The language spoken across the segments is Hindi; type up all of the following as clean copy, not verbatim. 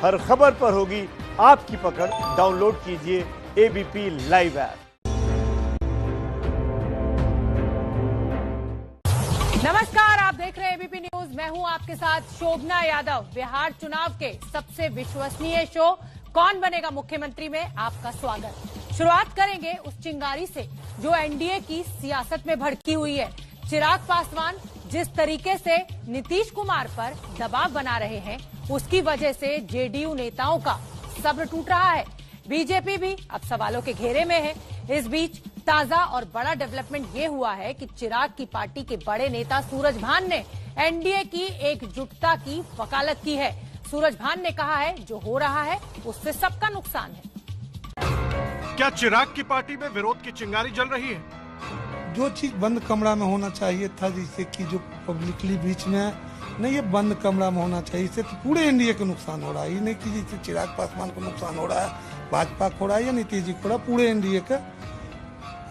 हर खबर पर होगी आपकी पकड़। डाउनलोड कीजिए एबीपी लाइव ऐप। नमस्कार, आप देख रहे हैं एबीपी न्यूज। मैं हूं आपके साथ शोभना यादव। बिहार चुनाव के सबसे विश्वसनीय शो कौन बनेगा मुख्यमंत्री में आपका स्वागत। शुरुआत करेंगे उस चिंगारी से जो एनडीए की सियासत में भड़की हुई है। चिराग पासवान जिस तरीके से नीतीश कुमार पर दबाव बना रहे हैं, उसकी वजह से जेडीयू नेताओं का सब्र टूट रहा है। बीजेपी भी अब सवालों के घेरे में है। इस बीच ताजा और बड़ा डेवलपमेंट ये हुआ है कि चिराग की पार्टी के बड़े नेता सूरज भान ने एनडीए की एकजुटता की वकालत की है। सूरज भान ने कहा है जो हो रहा है उससे सबका नुकसान है। क्या चिराग की पार्टी में विरोध की चिंगारी जल रही है? जो चीज बंद कमरा में होना चाहिए था, जिससे कि जो पब्लिकली बीच में नहीं, ये बंद कमरा में होना चाहिए। इससे तो पूरे एनडीए को नुकसान हो रहा है। ये नहीं कि जिससे चिराग पासवान को नुकसान हो रहा है, भाजपा को हो रहा है या नीतीश जी को हो रहा है, पूरे एनडीए का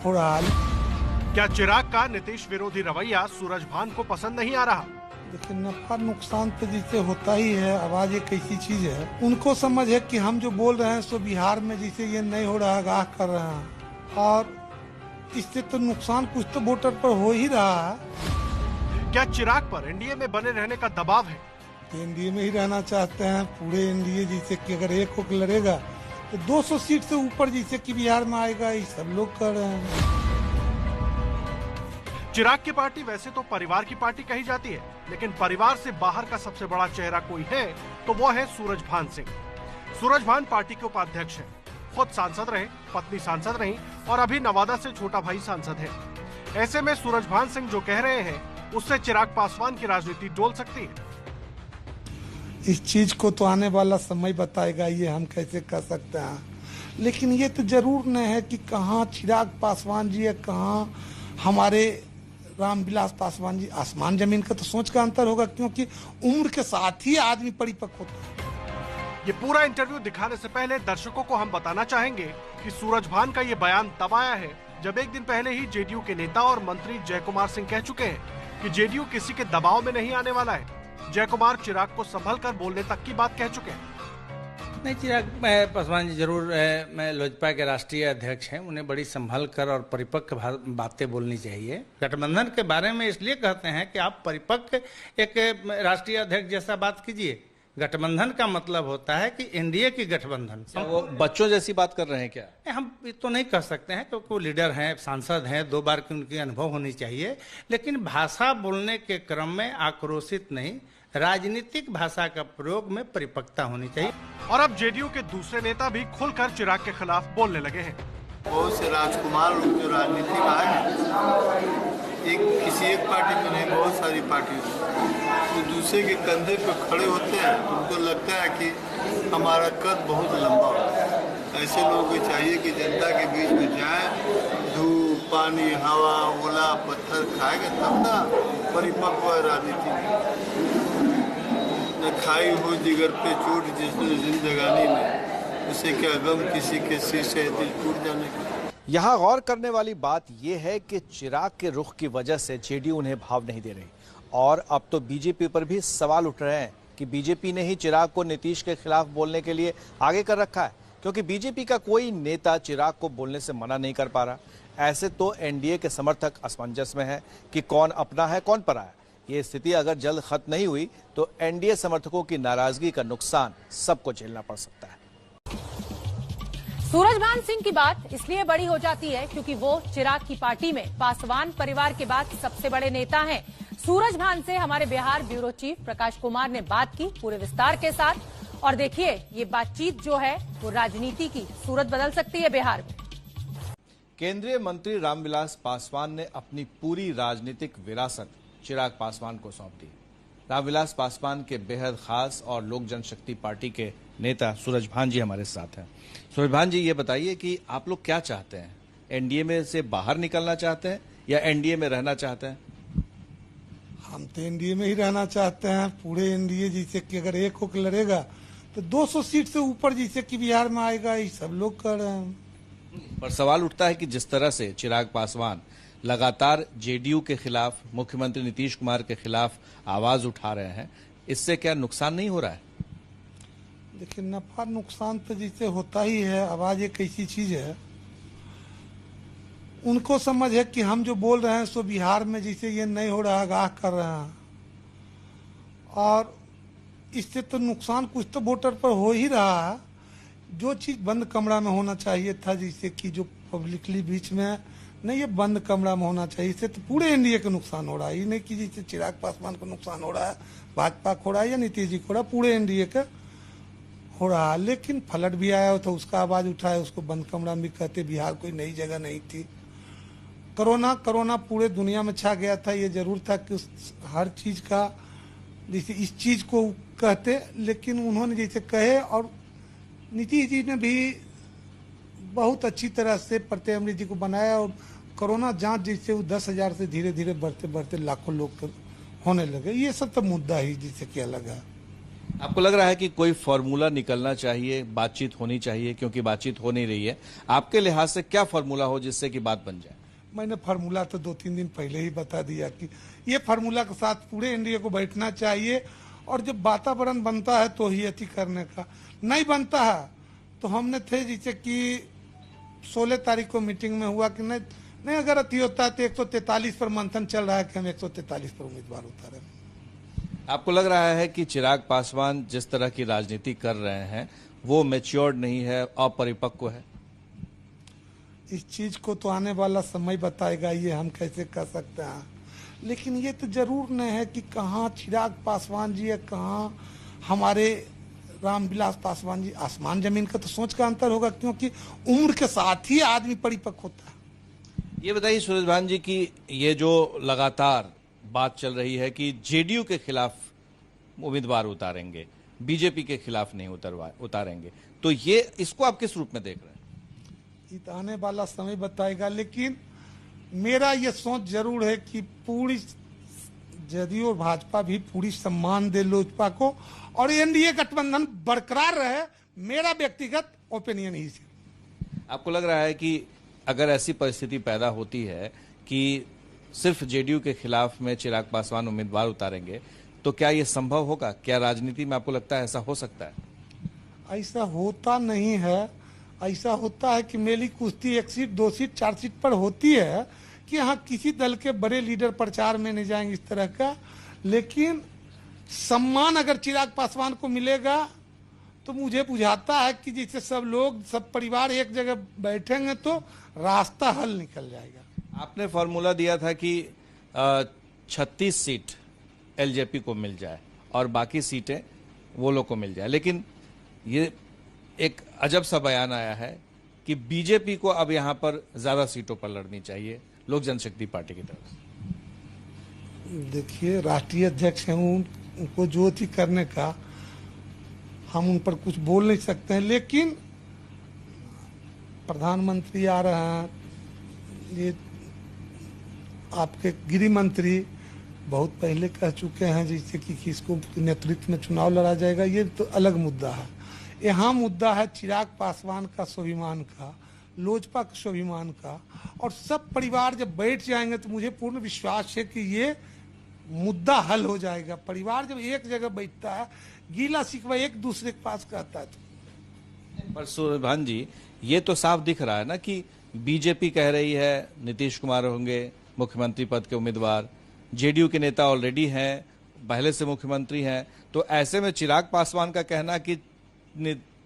हो रहा है। क्या चिराग का नीतीश विरोधी रवैया सूरज भान को पसंद नहीं आ रहा? देखिए, नफा नुकसान तो जिससे होता ही है। आवाज एक ऐसी चीज है, उनको समझ है कि हम जो बोल रहे हैं सो बिहार में जिसे ये नहीं हो रहा है, आगाह कर रहे हैं, और इससे तो नुकसान कुछ तो वोटर पर हो ही रहा है। क्या चिराग पर एनडीए में बने रहने का दबाव है? एनडीए में ही रहना चाहते हैं पूरे एनडीए, जिसे कि अगर एक होकर लड़ेगा तो 200 सीट से ऊपर जिसे कि बिहार में आएगा, ये सब लोग कर रहे हैं। चिराग की पार्टी वैसे तो परिवार की पार्टी कही जाती है, लेकिन परिवार से बाहर का सबसे बड़ा चेहरा कोई है तो वो है सूरज भान सिंह। सूरज भान पार्टी के उपाध्यक्ष हैं, खुद सांसद रहे, पत्नी सांसद रही और अभी नवादा से छोटा भाई सांसद है। ऐसे में सूरज भान सिंह जो कह रहे हैं उससे चिराग पासवान की राजनीति डोल सकती है। इस चीज को तो आने वाला समय बताएगा, ये हम कैसे कर सकते हैं। लेकिन ये तो जरूर नहीं है कि कहाँ चिराग पासवान जी है, कहाँ हमारे रामविलास पासवान जी। आसमान जमीन का तो सोच का अंतर होगा, क्योंकि उम्र के साथ ही आदमी परिपक्व होता है। ये पूरा इंटरव्यू दिखाने से पहले दर्शकों को हम बताना चाहेंगे कि सूरज भान का ये बयान तब आया है जब एक दिन पहले ही जेडीयू के नेता और मंत्री जय कुमार सिंह कह चुके हैं कि जेडीयू किसी के दबाव में नहीं आने वाला है। जय कुमार चिराग को संभल कर बोलने तक की बात कह चुके हैं। नहीं, चिराग पासवान जी जरूर मैं लोजपा के राष्ट्रीय अध्यक्ष हैं, उन्हें बड़ी संभल कर और परिपक्व बातें बोलनी चाहिए। गठबंधन के बारे में इसलिए कहते हैं कि आप परिपक्व एक राष्ट्रीय अध्यक्ष जैसा बात कीजिए। गठबंधन का मतलब होता है कि एनडीए की गठबंधन। वो बच्चों जैसी बात कर रहे हैं क्या? हम तो नहीं कह सकते हैं, क्योंकि वो लीडर हैं, सांसद हैं, 2 बार की उनकी अनुभव होनी चाहिए। लेकिन भाषा बोलने के क्रम में आक्रोशित नहीं, राजनीतिक भाषा का प्रयोग में परिपक्वता होनी चाहिए। और अब जेडीयू के दूसरे नेता भी खुलकर चिराग के खिलाफ बोलने लगे हैं। बहुत से राजकुमार लोग जो राजनीति में आए, किसी एक पार्टी में नहीं, बहुत सारी पार्टी तो दूसरे के कंधे पर खड़े होते हैं तो उनको लगता है कि हमारा कद बहुत लंबा हो। ऐसे लोगों को चाहिए कि जनता के बीच में जाए, धूप पानी हवा ओला पत्थर खाएगा तब ना परिपक्व राजनीति न खाई हो जिगर पे चोट जिसने जिंदगानी में, उसे क्या गम किसी के सिर से दिल टूट जाने का। यहाँ गौर करने वाली बात यह है कि चिराग के रुख की वजह से जेडीयू उन्हें भाव नहीं दे रही, और अब तो बीजेपी पर भी सवाल उठ रहे हैं कि बीजेपी ने ही चिराग को नीतीश के खिलाफ बोलने के लिए आगे कर रखा है, क्योंकि बीजेपी का कोई नेता चिराग को बोलने से मना नहीं कर पा रहा। ऐसे तो एनडीए के समर्थक असमंजस में है कि कौन अपना है कौन परा है। ये स्थिति अगर जल्द खत्म नहीं हुई तो एनडीए समर्थकों की नाराजगी का नुकसान सबको झेलना पड़ सकता है। सूरज भान सिंह की बात इसलिए बड़ी हो जाती है क्योंकि वो चिराग की पार्टी में पासवान परिवार के बाद सबसे बड़े नेता हैं। सूरज भान से हमारे बिहार ब्यूरो चीफ प्रकाश कुमार ने बात की पूरे विस्तार के साथ, और देखिए ये बातचीत जो है वो राजनीति की सूरत बदल सकती है बिहार में। केंद्रीय मंत्री रामविलास पासवान ने अपनी पूरी राजनीतिक विरासत चिराग पासवान को सौंप दी। रामविलास पासवान के बेहद खास और लोक जनशक्ति पार्टी के नेता सूरज भान जी हमारे साथ हैं। सूरज भान जी, ये बताइए कि आप लोग क्या चाहते हैं? एनडीए में से बाहर निकलना चाहते हैं या एनडीए में रहना चाहते हैं? हम तो एनडीए में ही रहना चाहते हैं, पूरे एनडीए, जिसे कि अगर एक होकर लड़ेगा तो 200 सीट से ऊपर जिसे कि बिहार में आएगा, ये सब लोग कर रहे हैं। पर सवाल उठता है कि जिस तरह से चिराग पासवान लगातार जेडीयू के खिलाफ, मुख्यमंत्री नीतीश कुमार के खिलाफ आवाज उठा रहे हैं, इससे क्या नुकसान नहीं हो रहा है? देखिए, नफा नुकसान तो जिससे होता ही है। आवाज एक ऐसी चीज है, उनको समझ है कि हम जो बोल रहे हैं सो बिहार में जैसे ये नहीं हो रहा, आगाह कर रहे हैं, और इससे तो नुकसान कुछ तो वोटर पर हो ही रहा है। जो चीज बंद कमरा में होना चाहिए था, जैसे कि जो पब्लिकली बीच में नहीं, ये बंद कमरा में होना चाहिए। इससे तो पूरे एनडीए का नुकसान हो रहा है, ये नहीं कि जैसे चिराग पासवान को नुकसान हो रहा है, भाजपा को हो रहा है या नीतीश जी को हो रहा है, पूरे एनडीए का हो रहा है। लेकिन फ्लड भी आया था, उसका आवाज उठाया, उसको बंद कमरा में कहते। बिहार कोई नई जगह नहीं थी। कोरोना पूरे दुनिया में छा गया था। ये जरूर था कि हर चीज का जैसे इस चीज को कहते, लेकिन उन्होंने जैसे कहे, और नीतीश जी ने भी बहुत अच्छी तरह से प्रत्यय अमृत जी को बनाया, और कोरोना जांच जैसे वो 10,000 से धीरे धीरे बढ़ते बढ़ते लाखों लोग होने लगे। ये सब तो मुद्दा ही जिससे क्या लगा। आपको लग रहा है कि कोई फॉर्मूला निकलना चाहिए, बातचीत होनी चाहिए, क्योंकि बातचीत हो नहीं रही है? आपके लिहाज से क्या फॉर्मूला हो जिससे कि बात बन जाए? मैंने फार्मूला तो 2-3 दिन पहले ही बता दिया कि ये फार्मूला के साथ पूरे एनडीए को बैठना चाहिए, और जब वातावरण बनता है तो ही अति करने का। नहीं बनता है तो हमने थे जैसे कि 16 तारीख को मीटिंग में हुआ कि नहीं अगर अति होता है तो 143 पर मंथन चल रहा है कि हम 143 पर उम्मीदवार उतारे। आपको लग रहा है कि चिराग पासवान जिस तरह की राजनीति कर रहे हैं वो मैच्योर्ड नहीं है, अपरिपक्व है? इस चीज को तो आने वाला समय बताएगा, ये हम कैसे कर सकते हैं। लेकिन ये तो जरूर नहीं है कि कहाँ चिराग पासवान जी है, कहाँ हमारे रामविलास पासवान जी। आसमान जमीन का तो सोच का अंतर होगा, क्योंकि उम्र के साथ ही आदमी परिपक्व होता है। ये बताइए सूरजभान जी कि ये जो लगातार बात चल रही है कि जेडीयू के खिलाफ उम्मीदवार उतारेंगे, बीजेपी के खिलाफ नहीं उतारेंगे, तो ये इसको आप किस रूप में देख रहे हैं? ये आने वाला समय बताएगा, लेकिन मेरा ये सोच जरूर है कि पूरी जदयू और भाजपा भी पूरी सम्मान दे लोजपा को, और एनडीए गठबंधन बरकरार रहे। मेरा व्यक्तिगत ओपिनियन ही से। आपको लग रहा है कि अगर ऐसी परिस्थिति पैदा होती है कि सिर्फ जेडीयू के खिलाफ में चिराग पासवान उम्मीदवार उतारेंगे, तो क्या ये संभव होगा? क्या राजनीति में आपको लगता है ऐसा हो सकता है? ऐसा होता नहीं है। ऐसा होता है कि मेरी कुश्ती 1 सीट 2 सीट 4 सीट पर होती है कि हाँ किसी दल के बड़े लीडर प्रचार में नहीं जाएंगे इस तरह का। लेकिन सम्मान अगर चिराग पासवान को मिलेगा तो मुझे बुझाता है कि जैसे सब लोग, सब परिवार एक जगह बैठेंगे तो रास्ता हल निकल जाएगा। आपने फॉर्मूला दिया था कि 36 सीट एलजेपी को मिल जाए और बाकी सीटें वो लोग को मिल जाए, लेकिन ये एक अजब सा बयान आया है कि बीजेपी को अब यहां पर ज्यादा सीटों पर लड़नी चाहिए लोक जनशक्ति पार्टी की तरफ से। देखिए, राष्ट्रीय अध्यक्ष हैं, उनको जो थी करने का हम उन पर कुछ बोल नहीं सकते हैं। लेकिन प्रधानमंत्री आ रहे हैं, ये आपके गृह मंत्री बहुत पहले कह चुके हैं जैसे कि किसको नेतृत्व में चुनाव लड़ा जाएगा। ये तो अलग मुद्दा है। यहाँ मुद्दा है चिराग पासवान का स्वाभिमान का, लोजपा का स्वाभिमान का, और सब परिवार जब बैठ जाएंगे तो मुझे पूर्ण विश्वास है कि ये मुद्दा हल हो जाएगा। परिवार जब एक जगह बैठता है, गीला शिकवा एक दूसरे के पास कहता है तो। पर सूरजभान जी, ये तो साफ दिख रहा है ना कि बीजेपी कह रही है नीतीश कुमार होंगे मुख्यमंत्री पद के उम्मीदवार, जेडीयू के नेता ऑलरेडी हैं, पहले से मुख्यमंत्री हैं, तो ऐसे में चिराग पासवान का कहना कि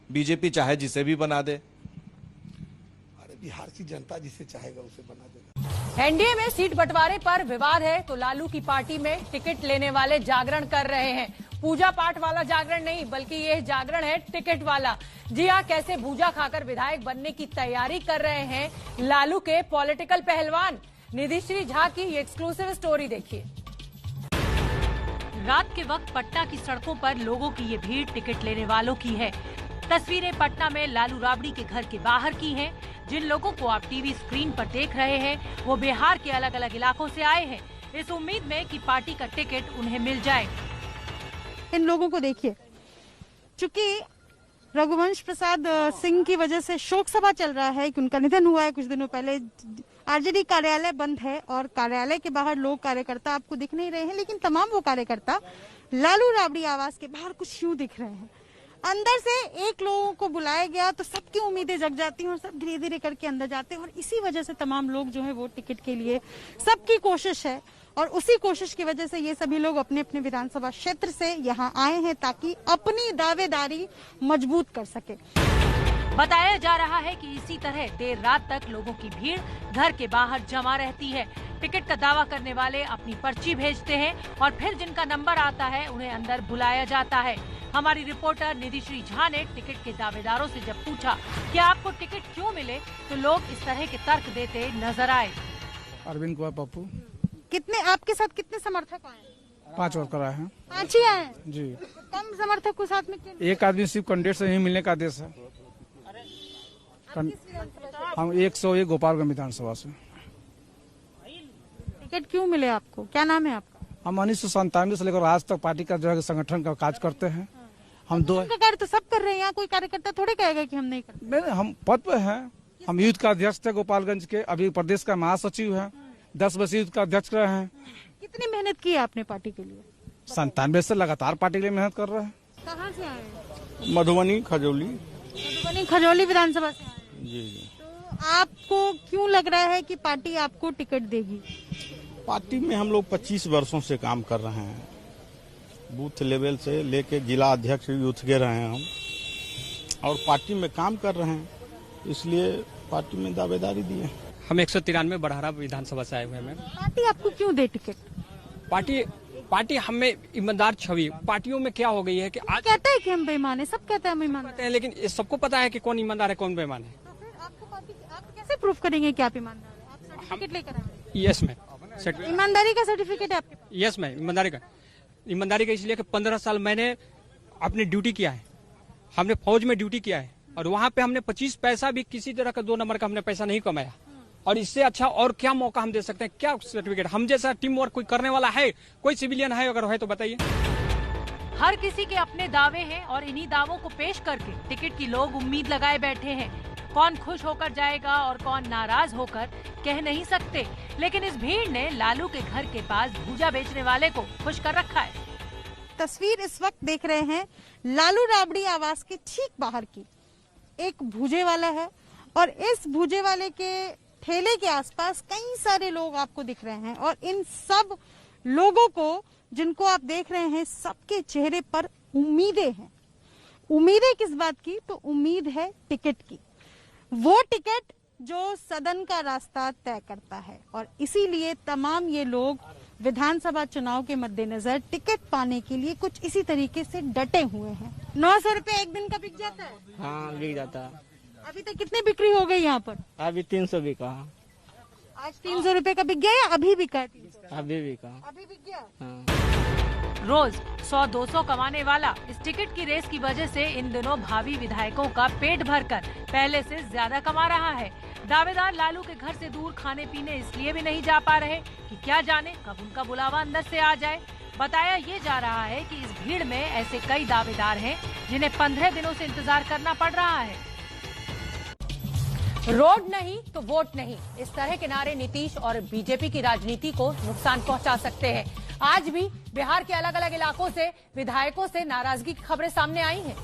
बीजेपी चाहे जिसे भी बना दे। अरे बिहार की जनता जिसे चाहेगा उसे बना देगा। एनडीए में सीट बंटवारे पर विवाद है तो लालू की पार्टी में टिकट लेने वाले जागरण कर रहे हैं। पूजा पाठ वाला जागरण नहीं, बल्कि यह जागरण है टिकट वाला। जी हाँ, कैसे भूजा खाकर विधायक बनने की तैयारी कर रहे हैं लालू के पॉलिटिकल पहलवान। निधिश्री झा की ये एक्सक्लूसिव स्टोरी देखिए। रात के वक्त पटना की सड़कों पर लोगों की ये भीड़ टिकट लेने वालों की है। तस्वीरें पटना में लालू राबड़ी के घर के बाहर की हैं। जिन लोगों को आप टीवी स्क्रीन पर देख रहे हैं वो बिहार के अलग अलग इलाकों से आए हैं, इस उम्मीद में कि पार्टी का टिकट उन्हें मिल जाए। इन लोगों को देखिए, चूंकि रघुवंश प्रसाद सिंह की वजह से शोक सभा चल रहा है कि उनका निधन हुआ है कुछ दिनों पहले। आरजेडी कार्यालय बंद है और कार्यालय के बाहर लोग कार्यकर्ता आपको दिख नहीं रहे हैं, लेकिन तमाम वो कार्यकर्ता लालू राबड़ी आवास के बाहर कुछ यूं दिख रहे हैं। अंदर से एक लोगों को बुलाया गया तो सबकी उम्मीदें जग जाती हैं और सब धीरे धीरे करके अंदर जाते हैं और इसी वजह से तमाम लोग जो है वो टिकट के लिए सबकी कोशिश है और उसी कोशिश की वजह से ये सभी लोग अपने अपने विधानसभा क्षेत्र से यहाँ आए हैं ताकि अपनी दावेदारी मजबूत कर सके। बताया जा रहा है कि इसी तरह देर रात तक लोगों की भीड़ घर के बाहर जमा रहती है। टिकट का दावा करने वाले अपनी पर्ची भेजते हैं और फिर जिनका नंबर आता है उन्हें अंदर बुलाया जाता है। हमारी रिपोर्टर निधि श्री झा ने टिकट के दावेदारों से जब पूछा कि आपको टिकट क्यों मिले तो लोग इस तरह के तर्क देते नजर आए। अरविंद कुमार पप्पू। कितने आपके साथ कितने समर्थक आए? 5 वर्कर आए हैं। 5 ही आए जी। कम समर्थक को साथ में क्यों? एक आदमी सिर्फ कैंडिडेट से ही मिलने का आदेश है। हम 101 गोपालगंज विधानसभा से। टिकट क्यों मिले आपको? क्या नाम है आपका? हम 1997 से लेकर आज तक पार्टी का जो है संगठन का कार्य करते हैं। हम दो कार्य तो सब कर रहे हैं, यहाँ कोई कार्यकर्ता थोड़े कहेगा कि हम नहीं करते। नहीं, हम पद पे हैं। हम यूथ का अध्यक्ष थे गोपालगंज के, अभी प्रदेश का महासचिव है। 10 वर्ष यूथ का अध्यक्ष रहे हैं। कितनी मेहनत की है आपने पार्टी के लिए? 97 से लगातार पार्टी के लिए मेहनत कर रहे हैं। कहाँ से आए? मधुबनी खजौली। मधुबनी खजौली विधानसभा से आए जी। तो आपको क्यों लग रहा है कि पार्टी आपको टिकट देगी? पार्टी में हम लोग 25 वर्षों से काम कर रहे हैं। बूथ लेवल से लेके जिला अध्यक्ष यूथ के रहे हैं हम और पार्टी में काम कर रहे हैं, इसलिए पार्टी में दावेदारी दी है। हम 193 बड़हरा विधानसभा से आए हुए हैं। पार्टी आपको क्यों दे टिकट? पार्टी हमें ईमानदार छवि, पार्टियों में क्या हो गई है कि आज कहते हैं कि हम बेईमान है, सब कहते हैं हम ईमान हैं, लेकिन सबको पता है कि कौन ईमानदार है कौन बेईमान है। तो फिर आपको पार्टी आप कैसे प्रूफ करेंगे कि आप ईमानदार हैं? आप सर्टिफिकेट लेकर आए? यस में ईमानदारी का सर्टिफिकेट है आपके पास? यस में ईमानदारी का इसलिए कि 15 साल मैंने अपनी ड्यूटी किया है। हमने फौज में ड्यूटी किया है और वहाँ पे हमने 25 पैसा भी किसी तरह का 2 नंबर का हमने पैसा नहीं कमाया और इससे अच्छा और क्या मौका हम दे सकते हैं? क्या सर्टिफिकेट? हम जैसा टीम वर्क कोई करने वाला है, कोई सिविलियन है अगर है तो बताइए। हर किसी के अपने दावे हैं और इन्हीं दावों को पेश करके टिकट की लोग उम्मीद लगाए बैठे हैं। कौन खुश होकर जाएगा और कौन नाराज होकर कह नहीं सकते, लेकिन इस भीड़ ने लालू के घर के पास भूजा बेचने वाले को खुश कर रखा है। तस्वीर इस वक्त देख रहे हैं लालू राबड़ी आवास के ठीक बाहर की। एक भूजे वाला है और इस भूजे वाले के ठेले के आसपास कई सारे लोग आपको दिख रहे हैं और इन सब लोगों को जिनको आप देख रहे हैं सबके चेहरे पर उम्मीदें हैं। उम्मीदें किस बात की? तो उम्मीद है टिकट की, वो टिकट जो सदन का रास्ता तय करता है और इसीलिए तमाम ये लोग विधानसभा चुनाव के मद्देनजर टिकट पाने के लिए कुछ इसी तरीके से डटे हुए हैं। 900 रुपए एक दिन का बिक जाता है? हाँ, बिक जाता है। अभी तक कितनी बिक्री हो गई यहाँ पर? अभी 300 बिका। आज 300 रुपए का बिक गया या अभी बिका? अभी बिका। अभी बिक गया। हाँ। रोज 100-200 कमाने वाला इस टिकट की रेस की वजह से इन दिनों भावी विधायकों का पेट भरकर पहले से ज्यादा कमा रहा है। दावेदार लालू के घर से दूर खाने पीने इसलिए भी नहीं जा पा रहे कि क्या जाने कब उनका बुलावा अंदर से आ जाए। बताया ये जा रहा है कि इस भीड़ में ऐसे कई दावेदार हैं जिन्हें 15 दिनों से इंतजार करना पड़ रहा है। रोड नहीं तो वोट नहीं, इस तरह के नारे नीतीश और बीजेपी की राजनीति को नुकसान पहुंचा सकते हैं। आज भी बिहार के अलग अलग इलाकों से विधायकों से नाराजगी की खबरें सामने आई हैं।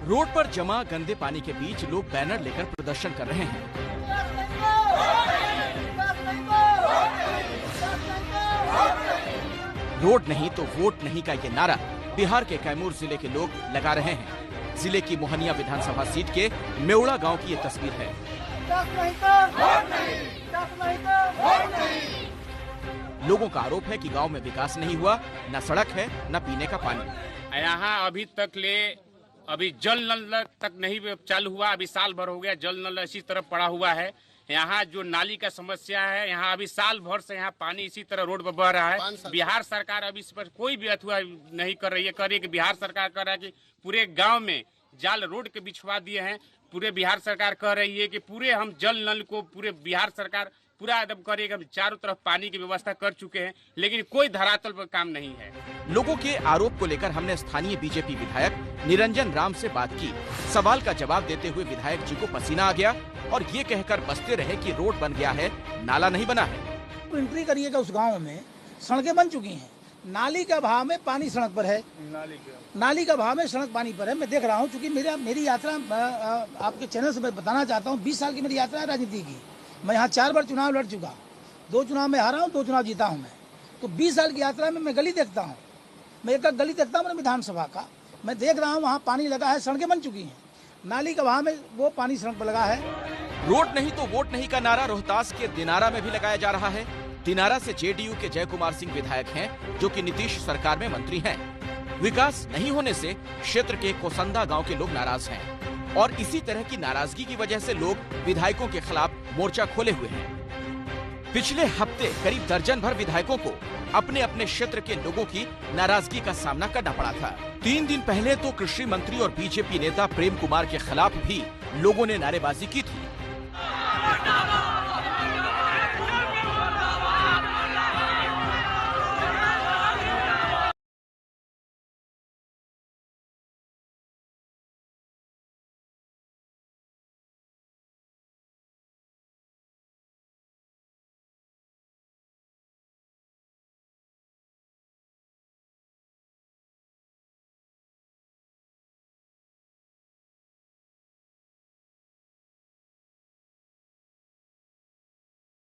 रोड पर जमा गंदे पानी के बीच लोग बैनर लेकर प्रदर्शन कर रहे हैं। रोड नहीं तो वोट नहीं का ये नारा बिहार के कैमूर जिले के लोग लगा रहे हैं। जिले की मोहनिया विधानसभा सीट के मेउड़ा गांव की ये तस्वीर है। लोगों का आरोप है कि गांव में विकास नहीं हुआ, न सड़क है न पीने का पानी। यहाँ अभी जल नल तक नहीं चालू हुआ। अभी साल भर हो गया जल नल इसी तरह पड़ा हुआ है। यहाँ जो नाली का समस्या है, यहाँ अभी साल भर से यहाँ पानी इसी तरह रोड पर बह रहा है। बिहार सरकार अभी इस पर कोई भी अथवा नहीं कर रही है। कर रही है कि बिहार सरकार कह रहा है कि पूरे गांव में जाल रोड के बिछवा दिए हैं। पूरे बिहार सरकार कह रही है कि पूरे हम जल नल को पूरे बिहार सरकार पूरा एकदम करेगा, चारों तरफ पानी की व्यवस्था कर चुके हैं, लेकिन कोई धरातल पर काम नहीं है। लोगों के आरोप को लेकर हमने स्थानीय बीजेपी विधायक निरंजन राम से बात की। सवाल का जवाब देते हुए विधायक जी को पसीना आ गया और ये कहकर बसते रहे कि रोड बन गया है, नाला नहीं बना है। आप एंट्री करिएगा उस गांव में, सड़कें बन चुकी हैं, नाली का भाव में पानी सड़क पर है, नाली का भाव में सड़क पानी पर है। मैं देख रहा हूँ, चूंकि मेरी यात्रा आपके चैनल से मैं बताना चाहता हूँ, 20 साल की मेरी यात्रा है राजनीति की। मैं यहाँ 4 बार चुनाव लड़ चुका, 2 चुनाव में हारा हूँ, 2 चुनाव जीता हूँ मैं। तो 20 साल की यात्रा में मैं गली देखता हूँ, मैं एक गली देखता हूँ विधानसभा का, मैं देख रहा हूँ वहाँ पानी लगा है, सड़कें बन चुकी हैं, नाली का वहाँ में वो पानी सड़क पर लगा है। रोड नहीं तो वोट नहीं का नारा रोहतास के दिनारा में भी लगाया जा रहा है। दिनारा से जेडीयू के जय कुमार सिंह विधायक हैं, जो कि नीतीश सरकार में मंत्री हैं। विकास नहीं होने से क्षेत्र के कोसंदा गांव के लोग नाराज हैं और इसी तरह की नाराजगी की वजह से लोग विधायकों के खिलाफ मोर्चा खोले हुए हैं। पिछले हफ्ते करीब दर्जन भर विधायकों को अपने अपने क्षेत्र के लोगों की नाराजगी का सामना करना पड़ा था। 3 दिन पहले तो कृषि मंत्री और बीजेपी नेता प्रेम कुमार के खिलाफ भी लोगों ने नारेबाजी की थी।